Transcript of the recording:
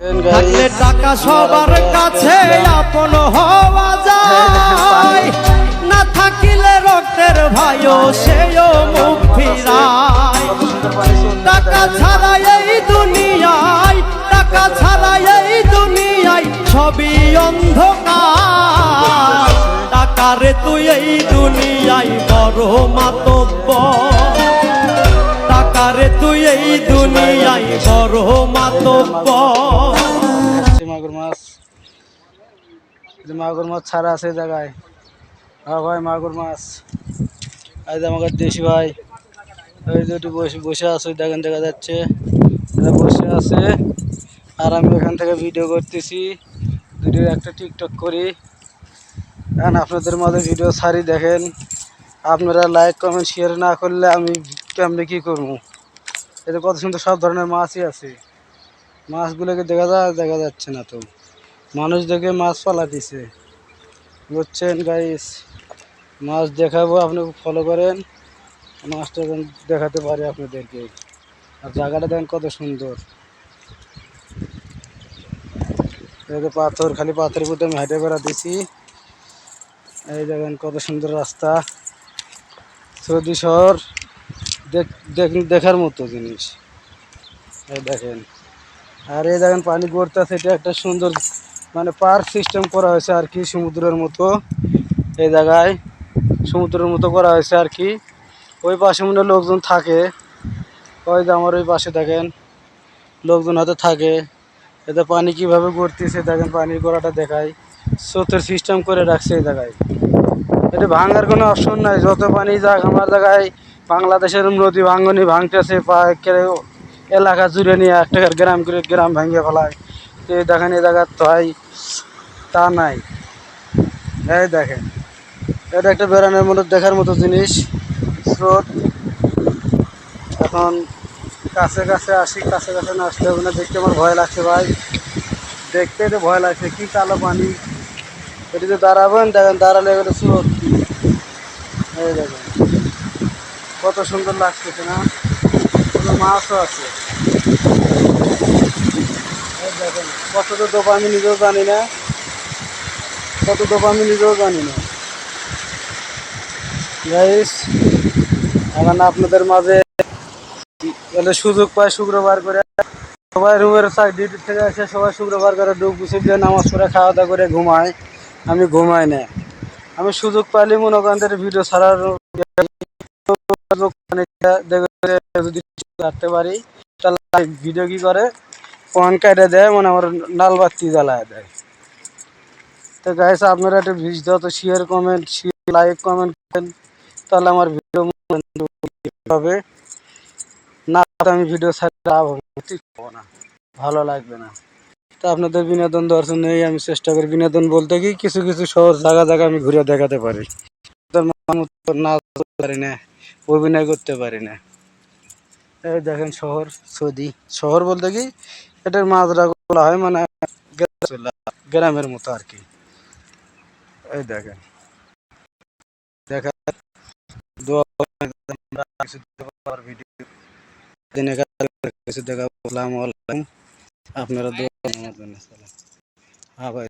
থাকলে টাকা সবার কাছে আপন হওয়া যায়, না থাকিলে রক্তের ভাইও সেও মুখ ফিরায়। টাকা ছাড়া এই দুনিয়ায়, টাকা ছাড়া এই দুনিয়ায় সবই অন্ধকার। টাকারে তুই এই দুনিয়ায় বড় মাতব্বর, টাকারে তুই এই দুনিয়ায় বড় মাতব্বর। মাগুর মাছ, মাগুর মাছ ছাড়া আছে জায়গায়। হ্যাঁ ভাই, মাগুর মাছ আজ আমাকে দেশি ভাই ওই দুটি বসে বসে আছে, দেখেন দেখা যাচ্ছে বসে আছে। আর আমি এখান থেকে ভিডিও করতেছি, ভিডিও একটা টিকটক করি। এখন আপনাদের মাঝে ভিডিও ছাড়ি, দেখেন। আপনারা লাইক কমেন্ট শেয়ার না করলে আমি কেমনি কী করবো? এতে কত সুন্দর সব ধরনের মাছই আছে। মাছগুলোকে দেখা যাচ্ছে না তো, মানুষ দেখে মাছ পালা দিছে, বুঝছেন গাইস? মাছ দেখাবো, আপনি ফলো করেন, মাছটা দেখাতে পারি আপনাদেরকে। আর জায়গাটা দেখেন কত সুন্দর। এই পাথর, খালি পাথরের মধ্যে আমি হেঁটে বেড়াতেছি। এই দেখেন কত সুন্দর রাস্তা, সৌদি শহর দেখার মতো জিনিস। এই দেখেন, আর এই দেখেন পানি গড়তেছে, এটা একটা সুন্দর মানে পার্ক সিস্টেম করা হয়েছে আর কি, সমুদ্রের মতো। এই জায়গায় সমুদ্রের মতো করা হয়েছে আর কি। ওই পাশে মনে হয় লোকজন থাকে, ওই যে আমার ওই পাশে দেখেন লোকজন হয়তো থাকে। এতে পানি কীভাবে গড়তেছে দেখেন, পানির গড়াটা দেখায়, স্রোতের সিস্টেম করে রাখছে এই জায়গায়। এটা ভাঙার কোনো অপশন নাই, যত পানি যাক আমার জায়গায়। বাংলাদেশের নদী ভাঙনি ভাঙতেছে, এলাকা জুড়ে নিয়ে একটা গ্রাম করে গ্রাম ভাঙিয়ে ফেলায়। তো এই দেখেন এই জায়গার তো হয় তা নাই। এই দেখেন, এটা একটা বেড়ানোর মতো দেখার মতো জিনিস, স্রোত। এখন কাছে কাছে আসি, কাছে কাছে না আসলে ওখানে দেখতে আমার ভয় লাগছে ভাই, দেখতে তো ভয় লাগছে। কি কালো পানি, এটিতে দাঁড়াবেন, দেখেন দাঁড়ালে এগুলো স্রোত। এই দেখেন কত সুন্দর লাগতেছে না? কোনো মাছও আছে। এই দেখেন কত দোপ আমি নিজেও জানি না, কত দোপ আমি নিজেও জানি না গাইস। এখন আপনাদের মাঝে এলে সুযোগ পায় শুক্রবার করে, সবাই রুমের ডিউটি থেকে এসে সবাই শুক্রবার করে ডুব গুছিয়ে দিয়ে নামাজ পড়ে খাওয়া দাওয়া করে ঘুমায়। আমি ঘুমাই না, আমি সুযোগ পাইলে মনে করেন ভিডিও ছাড়ার যদি রাখতে পারি, তাহলে ভিডিও কি করে পয়েন্ট কাটে দেয়, মানে আমার লাল বাতি জ্বালায় দেয়। তো গাইস আপনারা একটা ভিডিও যত শেয়ার কমেন্ট লাইক কমেন্ট করেন, তাহলে আমার ভিডিও হবে না। আমি ভিডিও ছাড়তে ঠিক হবো না, ভালো লাগবে না। তো আপনাদের বিনোদন দর্শন নেই, আমি চেষ্টা করি বিনোদন বলতে কি কিছু কিছু শহর জায়গা আমি ঘুরে দেখাতে পারি। নাচ করতে পারি না, অভিনয় করতে পারি না। এই দেখেন শহর, সৌদি শহর বলতে কি এটার মাজরা বলা হয়, মানে গ্রামের মতো আর কি। এই দেখেন দেখা দোয়া ভিডিও দেখা বললাম, আপনারা দোয়া। হ্যাঁ ভাই।